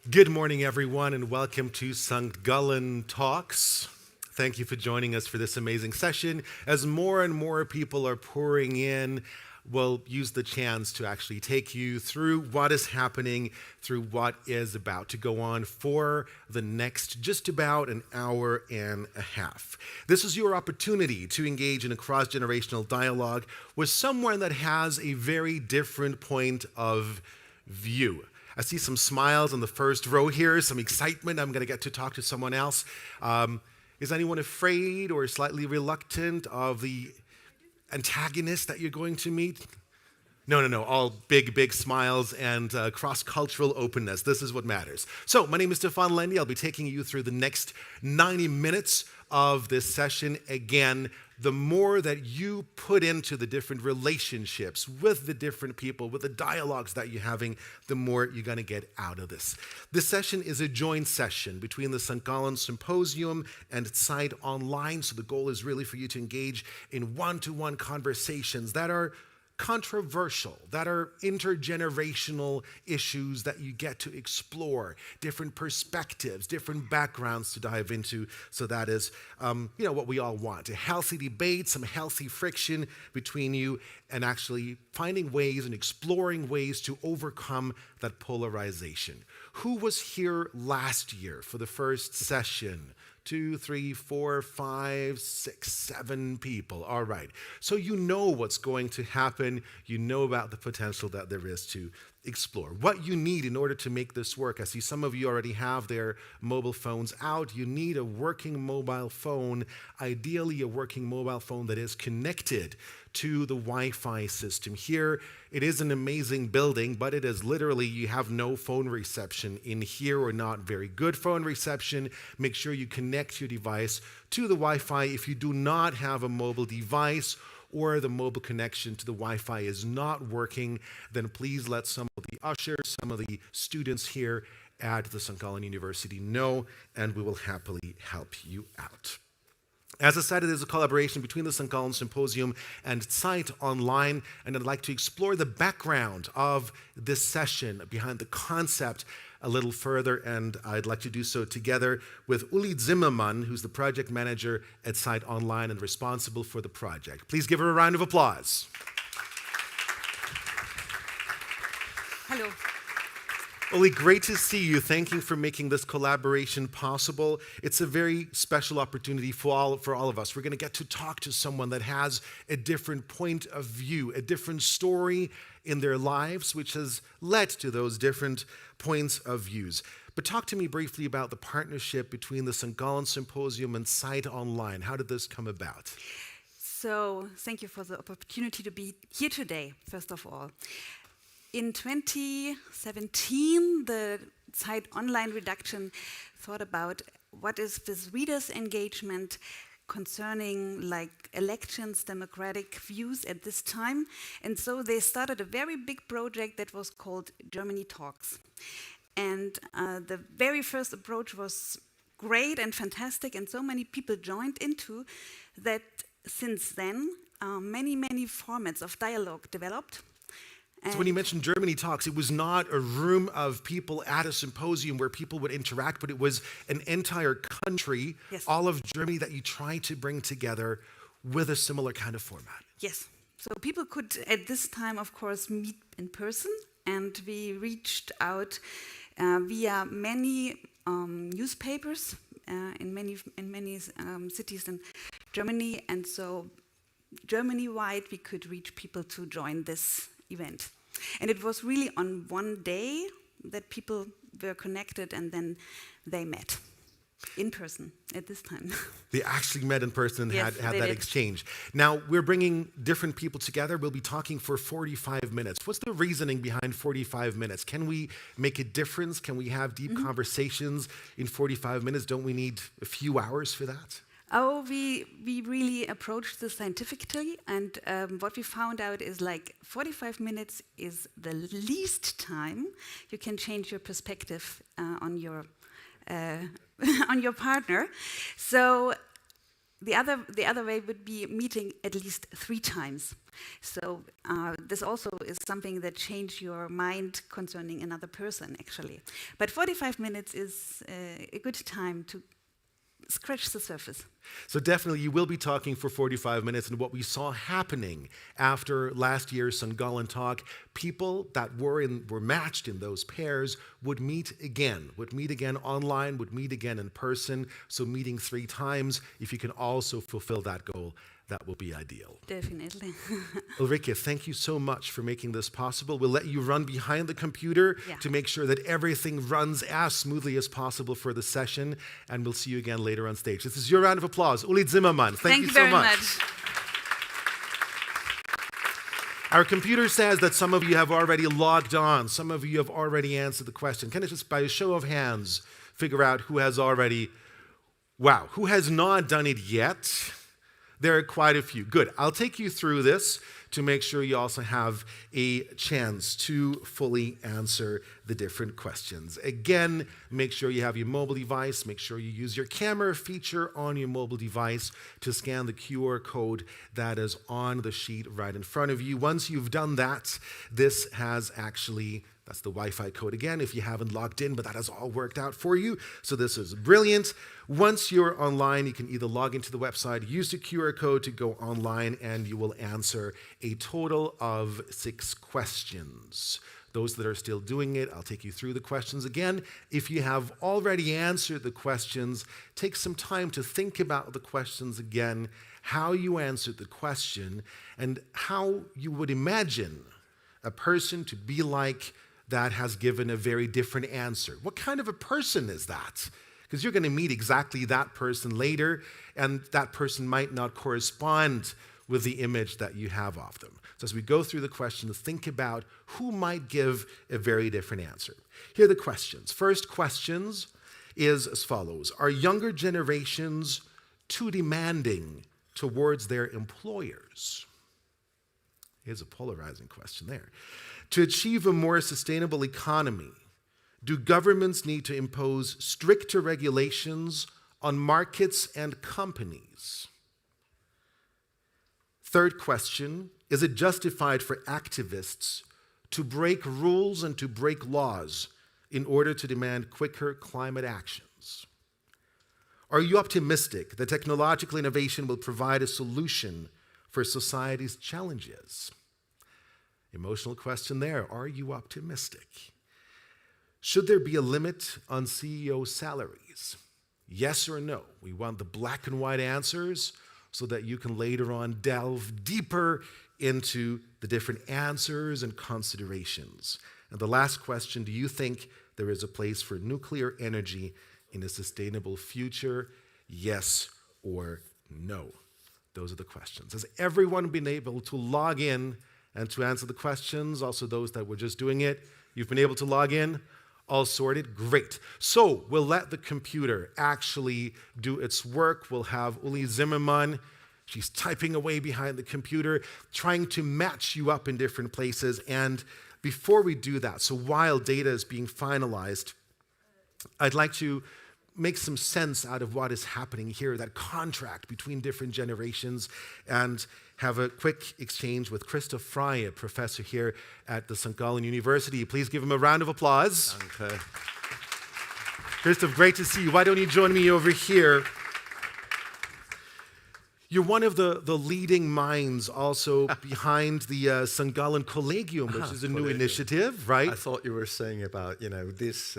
Good morning, everyone, and welcome to St. Gallen Talks. Thank you for joining us for this amazing session. As more and more people are pouring in, we'll use the chance to actually take you through what is happening, through what is about to go on for the next just about an hour and a half. This is your opportunity to engage in a cross-generational dialogue with someone that has a very different point of view. I see some smiles on the first row here, some excitement. I'm going to get to talk to someone else. Is anyone afraid or slightly reluctant of the antagonist that you're going to meet? No. All big smiles and cross-cultural openness. This is what matters. So, my name is Stefan Lendy. I'll be taking you through the next 90 minutes of this session. Again, the more that you put into the different relationships with the different people, with the dialogues that you're having, the more you're going to get out of this. This session is a joint session between the St. Gallen Symposium and ZEIT Online. So the goal is really for you to engage in one-to-one conversations that are controversial, that are intergenerational issues that you get to explore, different perspectives, different backgrounds to dive into. So that is, what we all want, a healthy debate, some healthy friction between you, and actually finding ways and exploring ways to overcome that polarization. Who was here last year for the first session? 2, 3, 4, 5, 6, 7 people. All right. So you know what's going to happen. You know about the potential that there is to explore. What you need in order to make this work, I see some of you already have their mobile phones out. You need a working mobile phone, ideally a working mobile phone that is connected to the Wi-Fi system. Here, it is an amazing building, but it is literally, you have no phone reception in here, or not very good phone reception. Make sure you connect your device to the Wi-Fi. If you do not have a mobile device, or the mobile connection to the Wi-Fi is not working, then please let some of the ushers, some of the students here at the St. Gallen University know, and we will happily help you out. As I said, it is a collaboration between the St. Gallen Symposium and ZEIT Online, and I'd like to explore the background of this session, behind the concept a little further, and I'd like to do so together with Ulrike Zimmermann, who's the project manager at ZEIT Online and responsible for the project. Please give her a round of applause. Hello. Ulrike, great to see you. Thank you for making this collaboration possible. It's a very special opportunity for all of us. We're going to get to talk to someone that has a different point of view, a different story in their lives, which has led to those different points of views. But talk to me briefly about the partnership between the St. Gallen Symposium and ZEIT Online. How did this come about? So, thank you for the opportunity to be here today, first of all. In 2017, the ZEIT Online redaction thought about what is this readers' engagement concerning like elections, democratic views at this time. And so they started a very big project that was called Germany Talks. And the very first approach was great and fantastic, and so many people joined into that. Since then, many formats of dialogue developed. So when you mentioned Germany Talks, it was not a room of people at a symposium where people would interact, but it was an entire country, yes, all of Germany, that you tried to bring together with a similar kind of format. Yes. So people could, at this time, of course, meet in person, and we reached out via many newspapers in many cities in Germany, and so Germany-wide we could reach people to join this event. And it was really on one day that people were connected, and then they met in person at this time. They actually met in person and yes, had that exchange. Now, we're bringing different people together. We'll be talking for 45 minutes. What's the reasoning behind 45 minutes? Can we make a difference? Can we have deep conversations in 45 minutes? Don't we need a few hours for that? Oh, we really approached this scientifically, and what we found out is like 45 minutes is the least time you can change your perspective on your on your partner. So the other way would be meeting at least 3 times. So this also is something that changes your mind concerning another person, actually. But 45 minutes is a good time to scratch the surface. So definitely you will be talking for 45 minutes, and what we saw happening after last year's St. Gallen talk, people that were matched in those pairs would meet again online, would meet again in person. So meeting 3 times, if you can also fulfill that goal, that will be ideal. Definitely. Ulrike, thank you so much for making this possible. We'll let you run behind the computer to make sure that everything runs as smoothly as possible for the session, and we'll see you again later on stage. This is your round of applause. Uli Zimmermann, thank you so very much. much. Our computer says that some of you have already logged on. Some of you have already answered the question. Can I just, by a show of hands, figure out who has already, who has not done it yet? There are quite a few. Good. I'll take you through this to make sure you also have a chance to fully answer the different questions. Again, make sure you have your mobile device. Make sure you use your camera feature on your mobile device to scan the QR code that is on the sheet right in front of you. Once you've done that, this has actually, that's the Wi-Fi code again if you haven't logged in, but that has all worked out for you. So this is brilliant. Once you're online, you can either log into the website, use the QR code to go online, and you will answer a total of 6 questions. Those that are still doing it, I'll take you through the questions again. If you have already answered the questions, take some time to think about the questions again, how you answered the question, and how you would imagine a person to be like that has given a very different answer. What kind of a person is that? Because you're going to meet exactly that person later, and that person might not correspond with the image that you have of them. So as we go through the questions, think about who might give a very different answer. Here are the questions. First questions is as follows. Are younger generations too demanding towards their employers? Here's a polarizing question there. To achieve a more sustainable economy, do governments need to impose stricter regulations on markets and companies? Third question, is it justified for activists to break rules and to break laws in order to demand quicker climate actions? Are you optimistic that technological innovation will provide a solution for society's challenges? Emotional question there. Are you optimistic? Should there be a limit on CEO salaries? Yes or no? We want the black and white answers so that you can later on delve deeper into the different answers and considerations. And the last question, do you think there is a place for nuclear energy in a sustainable future? Yes or no? Those are the questions. Has everyone been able to log in and to answer the questions? Also those that were just doing it, you've been able to log in? All sorted? Great. So we'll let the computer actually do its work. We'll have Uli Zimmermann. She's typing away behind the computer, trying to match you up in different places. And before we do that, so while data is being finalized, I'd like to make some sense out of what is happening here, that contract between different generations, and have a quick exchange with Christoph Frei, a professor here at the St. Gallen University. Please give him a round of applause. Danke. Christoph, great to see you. Why don't you join me over here? You're one of the leading minds also behind the St. Gallen Collegium, which is a new initiative, right? I thought you were saying about, this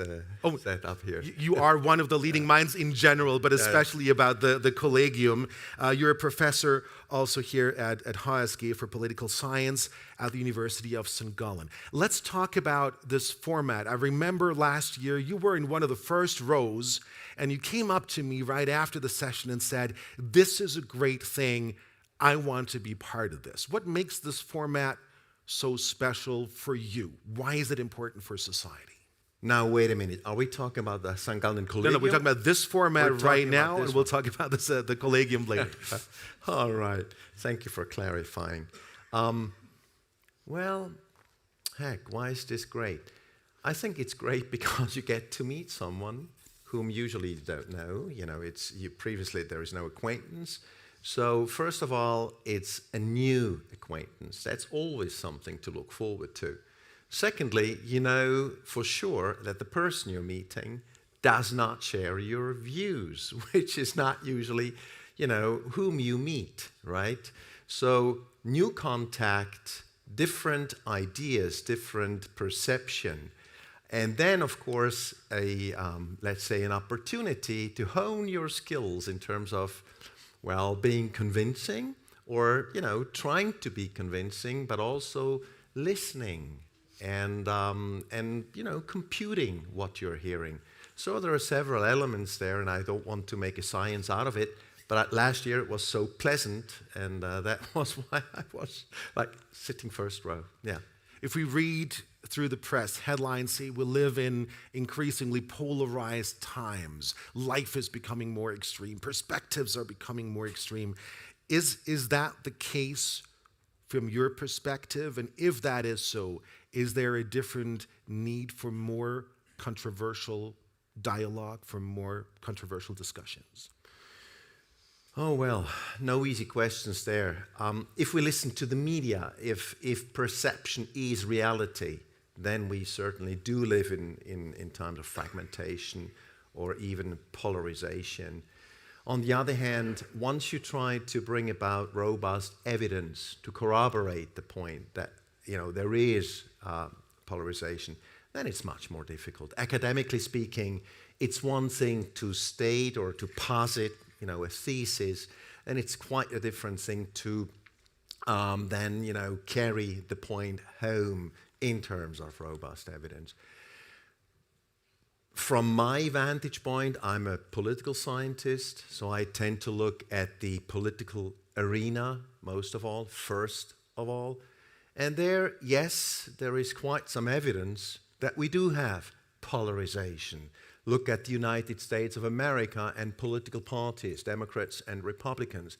setup here. You are one of the leading minds in general, but especially about the Collegium. You're a professor also here at HSG for political science at the University of St. Gallen. Let's talk about this format. I remember last year you were in one of the first rows, and you came up to me right after the session and said, this is a great thing. I want to be part of this. What makes this format so special for you? Why is it important for society? Now, wait a minute. Are we talking about the St. Gallen Collegium? No, we're talking about this format right now, and we'll talk about this, the Collegium later. All right. Thank you for clarifying. Well, heck, why is this great? I think it's great because you get to meet someone whom usually you don't know. You know, previously there is no acquaintance. So first of all, it's a new acquaintance. That's always something to look forward to. Secondly, you know for sure that the person you're meeting does not share your views, which is not usually, you know, whom you meet, right? So new contact, different ideas, different perception. And then, of course, let's say an opportunity to hone your skills in terms of, well, being convincing or, you know, trying to be convincing, but also listening and you know, computing what you're hearing. So there are several elements there, and I don't want to make a science out of it, but last year it was so pleasant, and that was why I was like sitting first row. Yeah. If we read through the press, headlines say we live in increasingly polarized times. Life is becoming more extreme. Perspectives are becoming more extreme. Is that the case from your perspective? And if that is so, is there a different need for more controversial dialogue, for more controversial discussions? Oh, well, no easy questions there. If we listen to the media, if perception is reality, then we certainly do live in times of fragmentation or even polarization. On the other hand, once you try to bring about robust evidence to corroborate the point that, you know, there is polarization, then it's much more difficult. Academically speaking, it's one thing to state or to posit, you know, a thesis, and it's quite a different thing to then, you know, carry the point home in terms of robust evidence. From my vantage point, I'm a political scientist, so I tend to look at the political arena most of all, first of all. And there, yes, there is quite some evidence that we do have polarization. Look at the United States of America and political parties, Democrats and Republicans.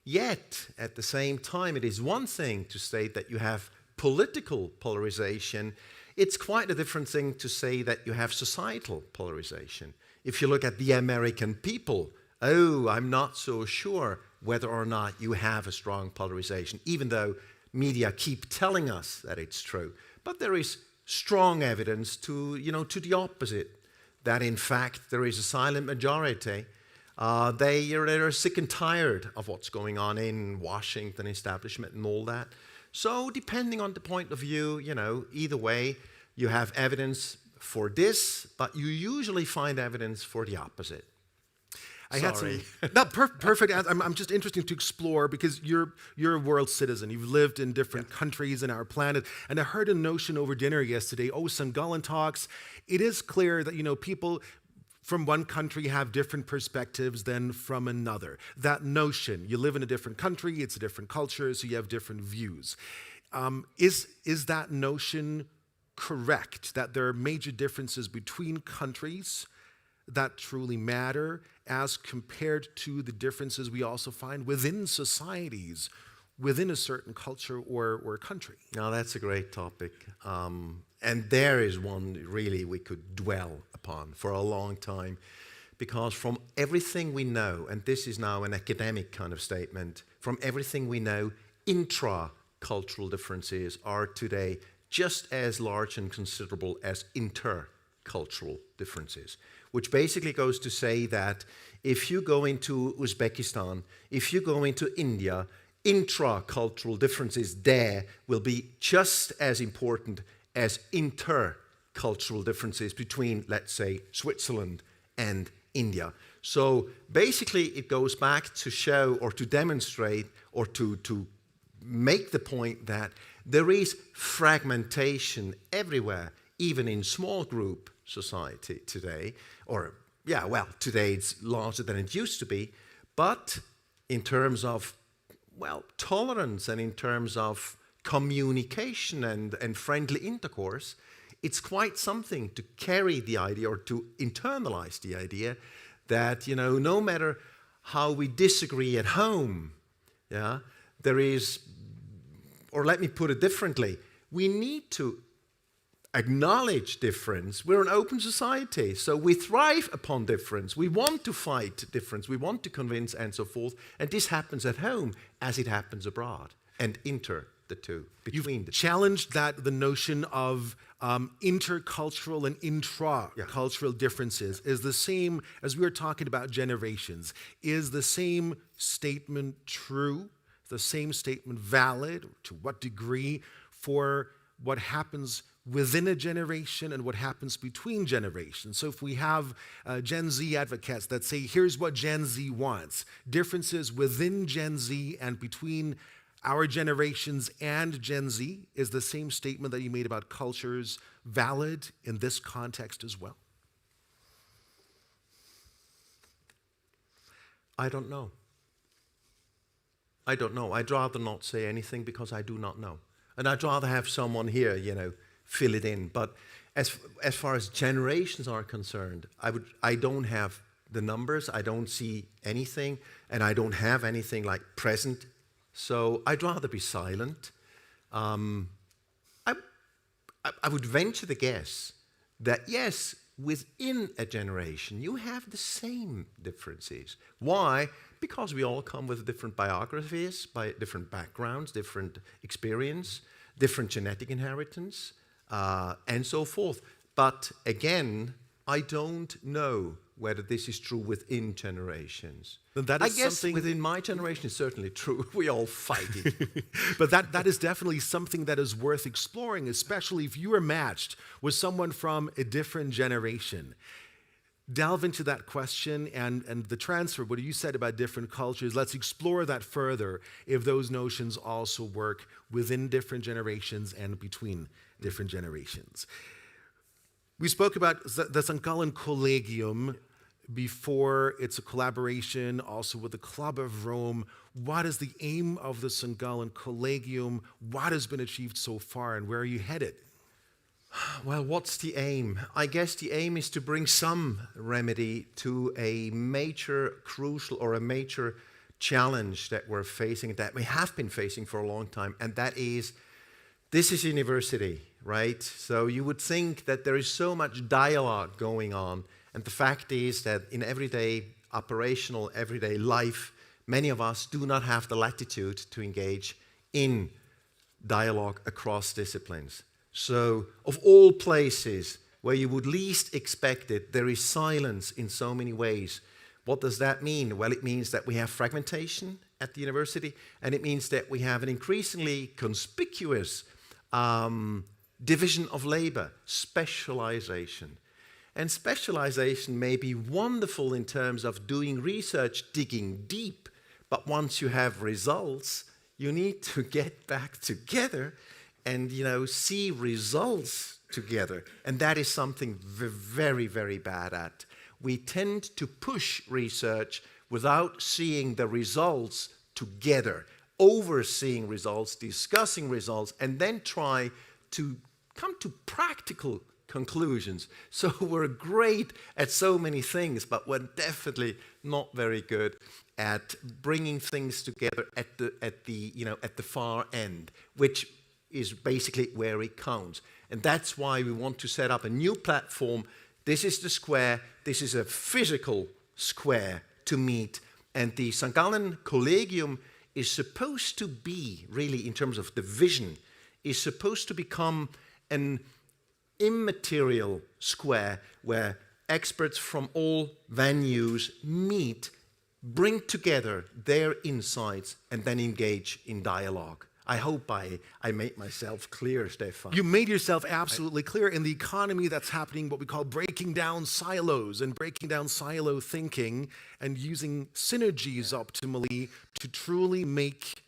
Yet, at the same time, it is one thing to state that you have political polarization. It's quite a different thing to say that you have societal polarization. If you look at the American people, oh, I'm not so sure whether or not you have a strong polarization, even though media keep telling us that it's true. But there is strong evidence to, you know, to the opposite, that in fact there is a silent majority. They're sick and tired of what's going on in Washington establishment and all that. So depending on the point of view, you know, either way, you have evidence for this, but you usually find evidence for the opposite. Perfect. I'm just interested to explore because you're a world citizen. You've lived in different countries in our planet, and I heard a notion over dinner yesterday. Oh, some Gallen talks. It is clear that, you know, people from one country have different perspectives than from another. That notion, you live in a different country, it's a different culture, so you have different views. Is that notion correct, that there are major differences between countries that truly matter as compared to the differences we also find within societies, within a certain culture or country? Now, that's a great topic. And there is one really we could dwell upon for a long time, because from everything we know, and this is now an academic kind of statement, from everything we know, intra-cultural differences are today just as large and considerable as intercultural differences, which basically goes to say that if you go into Uzbekistan, if you go into India, intra-cultural differences there will be just as important as intercultural differences between, let's say, Switzerland and India. So basically it goes back to show or to demonstrate or to make the point that there is fragmentation everywhere, even in small group society today, today it's larger than it used to be, but in terms of, tolerance and in terms of communication and friendly intercourse, it's quite something to carry the idea or to internalize the idea that, you know, no matter how we disagree at home, there is, or let me put it differently, we need to acknowledge difference. We're an open society, so we thrive upon difference. We want to fight difference. We want to convince and so forth. And this happens at home as it happens abroad, and the two, between the two. Challenged the notion of intercultural and intra-cultural differences is the same, as we were talking about generations, is the same statement true, the same statement valid, to what degree, for what happens within a generation and what happens between generations. So if we have Gen Z advocates that say, here's what Gen Z wants, differences within Gen Z and between our generations and Gen Z, is the same statement that you made about cultures valid in this context as well? I don't know. I'd rather not say anything because I do not know. And I'd rather have someone here, fill it in. But as far as generations are concerned, I don't have the numbers, I don't see anything, and I don't have anything like present. So I'd rather be silent. I would venture the guess that yes, within a generation, you have the same differences. Why? Because we all come with different biographies, by different backgrounds, different experience, different genetic inheritance, and so forth. But again, I don't know whether this is true within generations. I guess within my generation it's certainly true. We all fight it. But that is definitely something that is worth exploring, especially if you are matched with someone from a different generation. Delve into that question and the transfer, what you said about different cultures. Let's explore that further, if those notions also work within different generations and between different generations. We spoke about the St. Gallen Collegium before. It's a collaboration also with the Club of Rome. What is the aim of the St. Gallen Collegium? What has been achieved so far, and where are you headed? Well, what's the aim? I guess the aim is to bring some remedy to a major crucial or a major challenge that we're facing, that we have been facing for a long time, and that is, this is university, right? So you would think that there is so much dialogue going on, and the fact is that in everyday life, many of us do not have the latitude to engage in dialogue across disciplines. So, of all places where you would least expect it, there is silence in so many ways. What does that mean? Well, it means that we have fragmentation at the university, and it means that we have an increasingly conspicuous division of labor, specialization. And specialization may be wonderful in terms of doing research, digging deep, but once you have results, you need to get back together and see results together. And that is something we're very, very bad at. We tend to push research without seeing the results together, overseeing results, discussing results, and then try to come to practical conclusions. So we're great at so many things, but we're definitely not very good at bringing things together at the far end, which is basically where it counts. And that's why we want to set up a new platform. This is the square. This is a physical square to meet. And the St. Gallen Collegium is supposed to be, really in terms of the vision, is supposed to become an immaterial square where experts from all venues meet, bring together their insights, and then engage in dialogue. I hope I made myself clear, Stefan. You made yourself absolutely clear. In the economy that's happening, what we call breaking down silos and breaking down silo thinking and using synergies optimally to truly make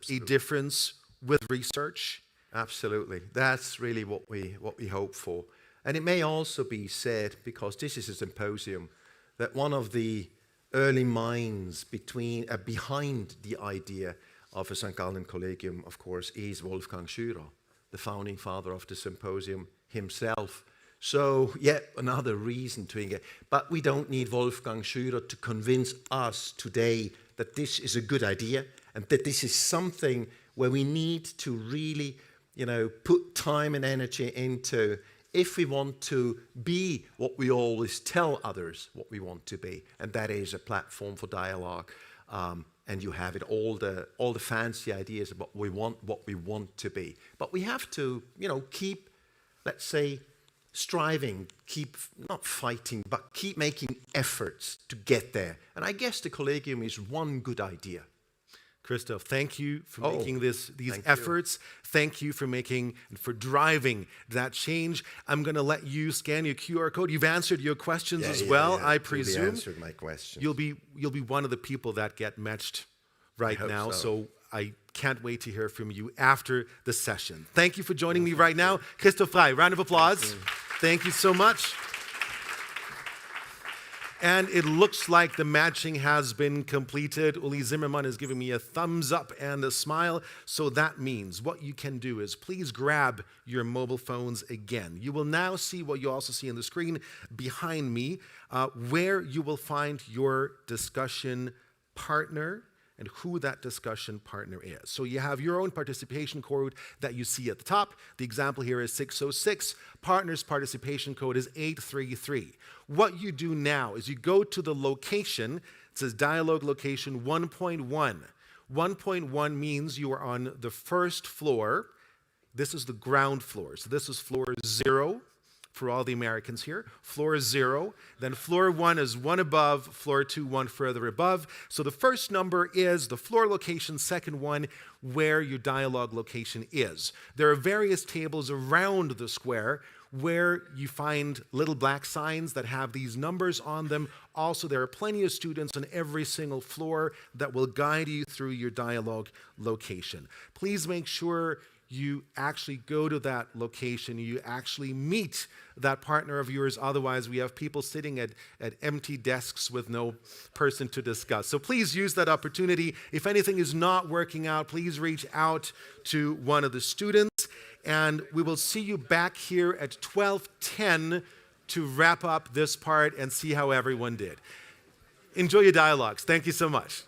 a difference with research. Absolutely. That's really what we hope for. And it may also be said, because this is a symposium, that one of the early minds behind the idea of a St. Gallen Collegium, of course, is Wolfgang Schürer, the founding father of the symposium himself. So, yet another reason to engage. But we don't need Wolfgang Schürer to convince us today that this is a good idea and that this is something where we need to really, put time and energy into if we want to be what we always tell others what we want to be, and that is a platform for dialogue, and you have it all the fancy ideas about what we want to be. But we have to, keep, let's say, striving, keep not fighting, but keep making efforts to get there. And I guess the collegium is one good idea. Christoph, thank you for making these efforts. Thank you for making and for driving that change. I'm going to let you scan your QR code. You've answered your questions as well, I presume. You answered my questions. You'll be one of the people that get matched right now. So I can't wait to hear from you after the session. Thank you for joining me right now. ChristophFrei, round of applause. Thank you so much. And it looks like the matching has been completed. Uli Zimmermann is giving me a thumbs up and a smile. So that means what you can do is please grab your mobile phones again. You will now see what you also see on the screen behind me, where you will find your discussion partner and who that discussion partner is. So you have your own participation code that you see at the top. The example here is 606. Partner's participation code is 833. What you do now is you go to the location. It says dialogue location 1.1. 1.1 means you are on the first floor. This is the ground floor. So this is floor 0. For all the Americans here, floor 0. Then floor 1 is 1 above, floor 2, 1 further above. So the first number is the floor location, second one, where your dialogue location is. There are various tables around the square where you find little black signs that have these numbers on them. Also, there are plenty of students on every single floor that will guide you through your dialogue location. Please make sure you actually go to that location, you actually meet that partner of yours. Otherwise, we have people sitting at empty desks with no person to discuss. So please use that opportunity. If anything is not working out, please reach out to one of the students. And we will see you back here at 12:10 to wrap up this part and see how everyone did. Enjoy your dialogues. Thank you so much.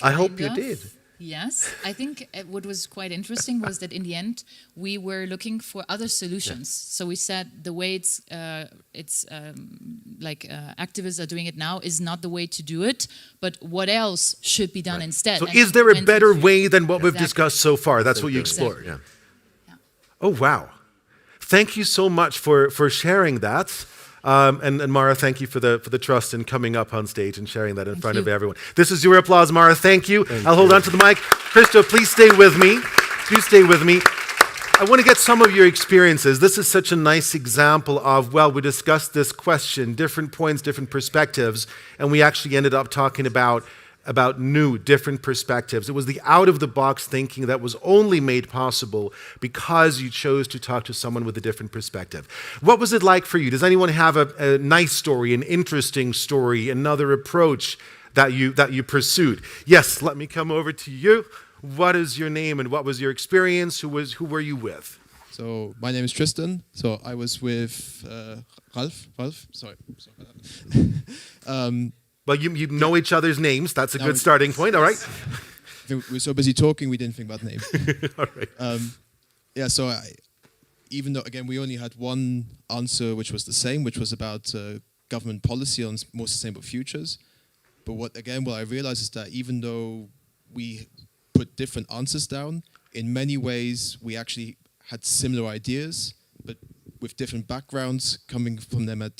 I hope you did. Yes, I think what was quite interesting was that in the end we were looking for other solutions. Yeah. So we said the way activists are doing it now is not the way to do it, but what else should be done instead? So is there a better way than what we've discussed so far? That's what you explored. Yeah. Oh, wow. Thank you so much for sharing that. And Mara, thank you for the trust in coming up on stage and sharing that in front of everyone. This is your applause, Mara. Thank you. I'll hold on to the mic. Christoph, please stay with me. Do stay with me. I want to get some of your experiences. This is such a nice example of, well, we discussed this question, different points, different perspectives, and we actually ended up talking about new, different perspectives. It was the out-of-the-box thinking that was only made possible because you chose to talk to someone with a different perspective. What was it like for you? Does anyone have a nice story, an interesting story, another approach that you pursued? Yes, let me come over to you. What is your name and what was your experience? Who were you with? So my name is Tristan. So I was with Ralf. Sorry. Well, you know each other's names. That's a good starting point. All right. We were so busy talking, we didn't think about names. All right. So even though, again, we only had one answer, which was the same, which was about government policy on more sustainable futures. But what I realized is that even though we put different answers down, in many ways, we actually had similar ideas, but with different backgrounds, coming from them at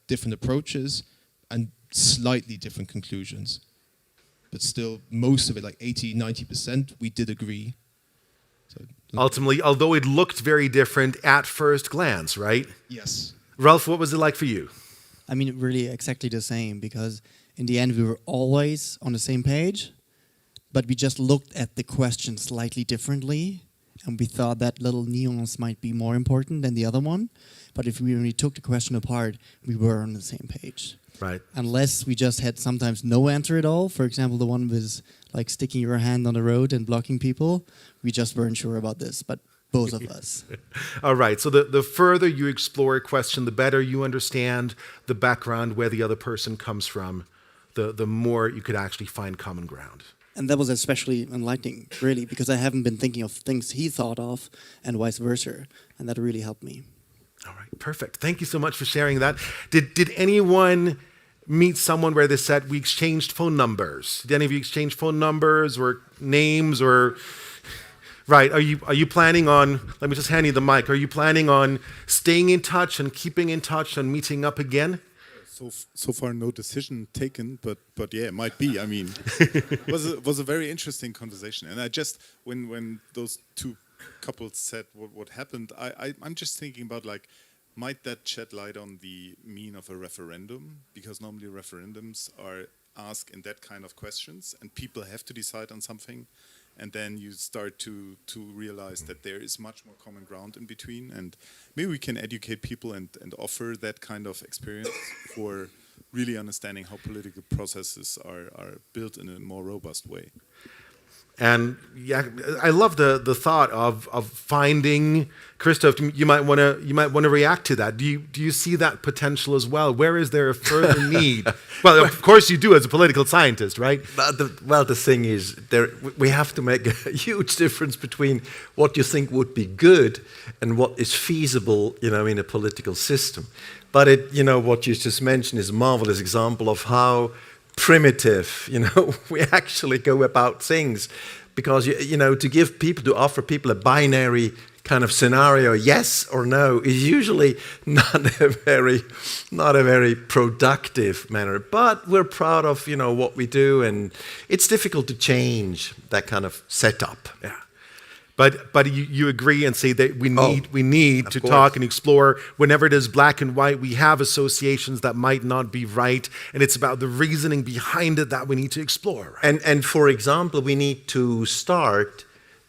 different approaches, and slightly different conclusions. But still, most of it, like 80-90%, we did agree. So, ultimately, although it looked very different at first glance, right? Yes. Ralph, what was it like for you? I mean, really exactly the same, because in the end, we were always on the same page, but we just looked at the question slightly differently. and we thought that little nuance might be more important than the other one. But if we really took the question apart, we were on the same page. Right. Unless we just had sometimes no answer at all. For example, the one with like sticking your hand on the road and blocking people. We just weren't sure about this, but both of us. All right. So the further you explore a question, the better you understand the background, where the other person comes from, the more you could actually find common ground. And that was especially enlightening, really, because I haven't been thinking of things he thought of and vice versa. And that really helped me. All right. Perfect. Thank you so much for sharing that. Did anyone meet someone where they said we exchanged phone numbers? Did any of you exchange phone numbers or names or... Right. Are you planning on, let me just hand you the mic, are you planning on staying in touch and keeping in touch and meeting up again? So far, no decision taken, but yeah, it might be. I mean, it was a very interesting conversation. And I just, when those two couples said what happened, I'm just thinking about, like, might that shed light on the mean of a referendum? Because normally referendums are asked in that kind of questions, and people have to decide on something. And then you start to realize that there is much more common ground in between, and maybe we can educate people and offer that kind of experience for really understanding how political processes are built in a more robust way. And yeah, I love the thought of finding, Christoph, you might want to react to that. Do you see that potential as well? Where is there a further need? Well, of course you do as a political scientist, right? But the thing is, we have to make a huge difference between what you think would be good and what is feasible, in a political system. But what you just mentioned is a marvelous example of how primitive, we actually go about things, because to offer people a binary kind of scenario, yes or no, is usually not a very productive manner. But we're proud of what we do, and it's difficult to change that kind of setup. Yeah. But you agree and say that we need to talk and explore. Whenever it is black and white, we have associations that might not be right, and it's about the reasoning behind it that we need to explore. Right? And for example, we need to start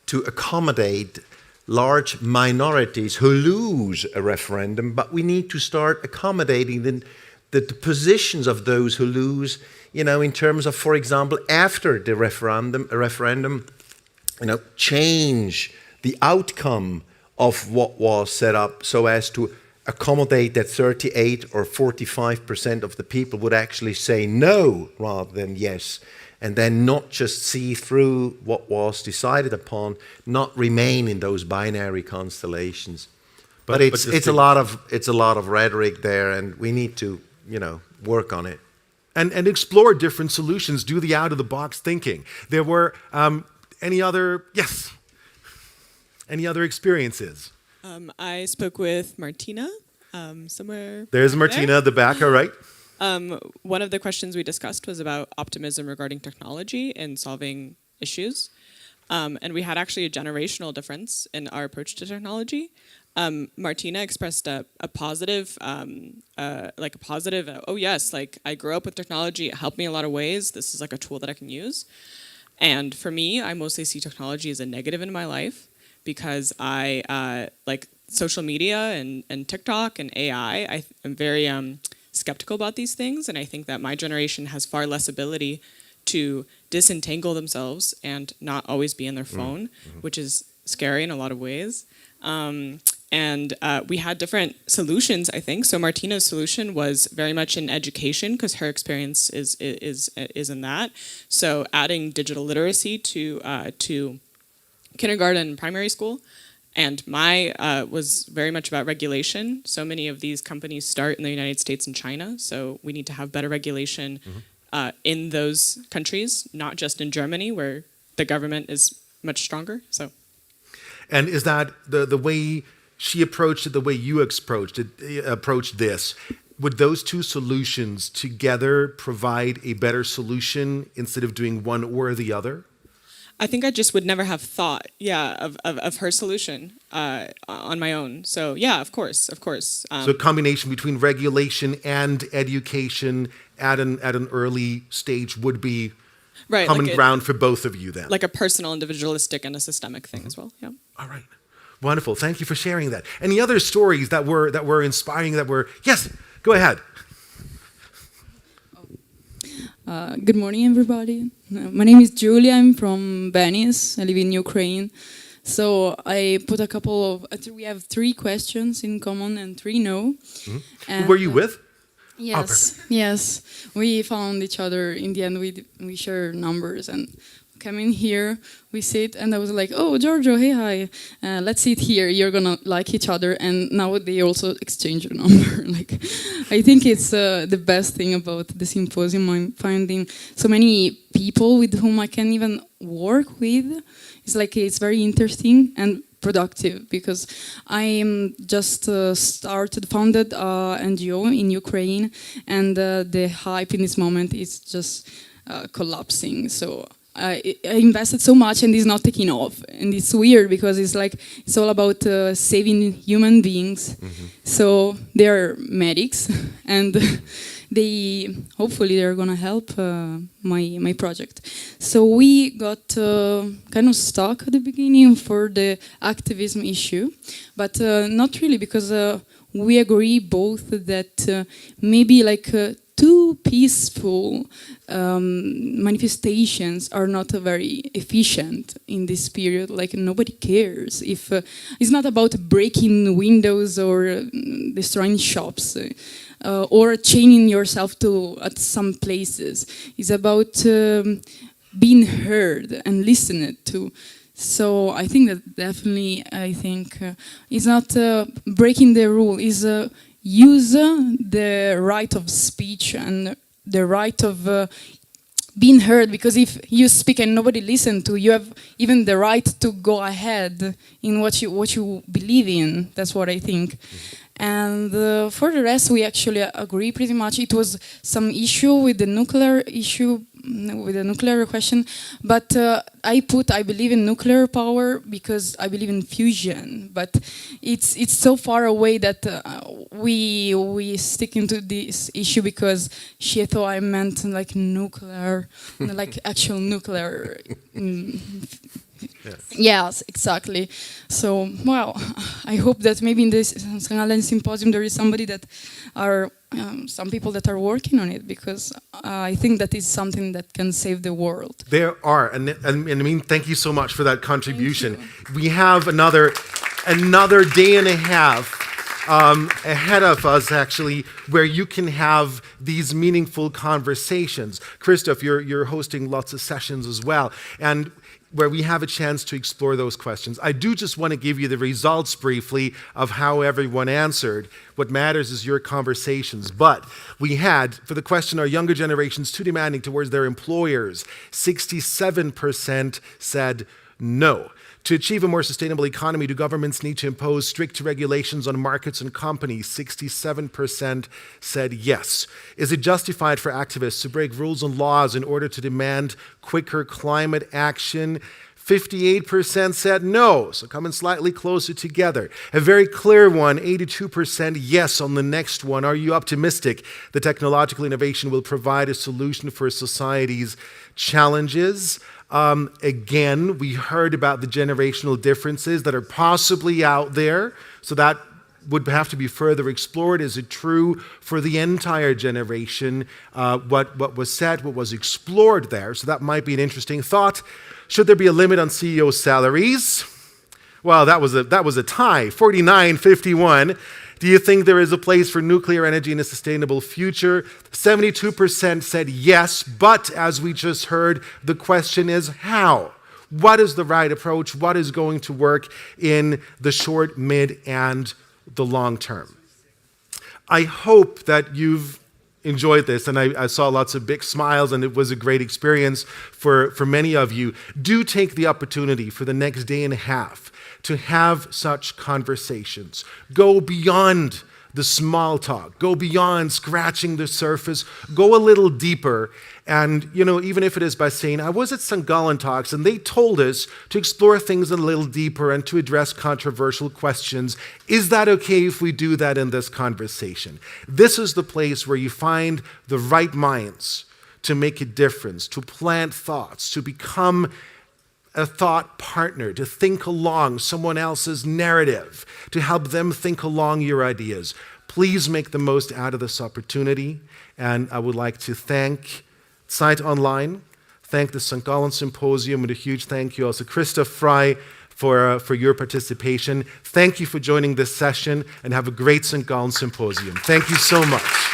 to accommodate large minorities who lose a referendum, but we need to start accommodating the positions of those who lose, in terms of, for example, after the referendum, change the outcome of what was set up so as to accommodate that 38 or 45% of the people would actually say no rather than yes, and then not just see through what was decided upon, not remain in those binary constellations. But it's a lot of rhetoric there, and we need to work on it and explore different solutions. Do the out of the box thinking. There were any other experiences? I spoke with Martina somewhere. There's Martina at the back, all right. One of the questions we discussed was about optimism regarding technology and solving issues. And we had actually a generational difference in our approach to technology. Martina expressed a positive, oh yes, like I grew up with technology, it helped me in a lot of ways. This is like a tool that I can use. And for me, I mostly see technology as a negative in my life, because I like social media and TikTok and AI. I'm very skeptical about these things, and I think that my generation has far less ability to disentangle themselves and not always be in their phone, which is scary in a lot of ways. And we had different solutions, I think. So Martina's solution was very much in education, because her experience is in that. So adding digital literacy to kindergarten and primary school. And my was very much about regulation. So many of these companies start in the United States and China. So we need to have better regulation in those countries, not just in Germany, where the government is much stronger. So. And is that the way she approached it, the way you approached this? Would those two solutions together provide a better solution instead of doing one or the other? I think I just would never have thought, of her solution on my own. So yeah, of course. So a combination between regulation and education at an early stage would be right, common ground for both of you then. Like a personal, individualistic, and a systemic thing as well, yeah. All right. Wonderful. Thank you for sharing that. Any other stories that were inspiring, yes, go ahead. Good morning, everybody. My name is Julia. I'm from Venice. I live in Ukraine. So I put a couple of, we have 3 questions in common and 3 no. Mm-hmm. Who were you with? Yes, yes. We found each other. In the end, we share numbers and come in here, we sit, and I was like, oh, Giorgio, hey, hi, let's sit here, you're gonna like each other, and now they also exchange a number. Like, I think it's the best thing about the symposium. I'm finding so many people with whom I can even work with. It's like, it's very interesting and productive, because I just founded an NGO in Ukraine, and the hype in this moment is just collapsing. So I invested so much and it's not taking off, and it's weird because it's all about saving human beings. Mm-hmm. So they're medics, and hopefully they're gonna help my project. So we got kind of stuck at the beginning for the activism issue, but not really, because we agree both that maybe too peaceful manifestations are not very efficient in this period. Like, nobody cares if it's not about breaking windows or destroying shops or chaining yourself at some places. It's about being heard and listened to. So I think that definitely, it's not breaking the rule, is use the right of speech and the right of being heard, because if you speak and nobody listens to you, have even the right to go ahead in what you believe in. That's what I think. And for the rest, we actually agree pretty much. It was some issue with the nuclear question, but I believe in nuclear power because I believe in fusion, but it's so far away that we stick into this issue because she thought I meant like nuclear, like actual nuclear. Yes, exactly. So, well, I hope that maybe in this Gallen symposium there is somebody that some people that are working on it, because I think that is something that can save the world. There are, and I mean, thank you so much for that contribution. We have another day and a half ahead of us, actually, where you can have these meaningful conversations. Christoph, you're hosting lots of sessions as well, and where we have a chance to explore those questions. I do just want to give you the results briefly of how everyone answered. What matters is your conversations. But we had, for the question, are younger generations too demanding towards their employers? 67% said no. To achieve a more sustainable economy, do governments need to impose strict regulations on markets and companies? 67% said yes. Is it justified for activists to break rules and laws in order to demand quicker climate action? 58% said no, so coming slightly closer together. A very clear one, 82% yes on the next one. Are you optimistic that technological innovation will provide a solution for society's challenges? Again, we heard about the generational differences that are possibly out there, so that would have to be further explored. Is it true for the entire generation? What was said, what was explored there? So that might be an interesting thought. Should there be a limit on CEO salaries? Well, that was a tie, 49-51. Do you think there is a place for nuclear energy in a sustainable future? 72% said yes, but as we just heard, the question is how? What is the right approach? What is going to work in the short, mid, and the long term? I hope that you've enjoyed this, and I saw lots of big smiles, and it was a great experience for many of you. Do take the opportunity for the next day and a half to have such conversations. Go beyond the small talk. Go beyond scratching the surface. Go a little deeper. And, even if it is by saying, I was at St. Gallen talks, and they told us to explore things a little deeper and to address controversial questions. Is that okay if we do that in this conversation? This is the place where you find the right minds to make a difference, to plant thoughts, to become a thought partner to think along someone else's narrative, to help them think along your ideas. Please make the most out of this opportunity. And I would like to thank ZEIT Online, thank the St. Gallen Symposium, and a huge thank you also Christoph Frei for your participation. Thank you for joining this session, and have a great St. Gallen Symposium. Thank you so much.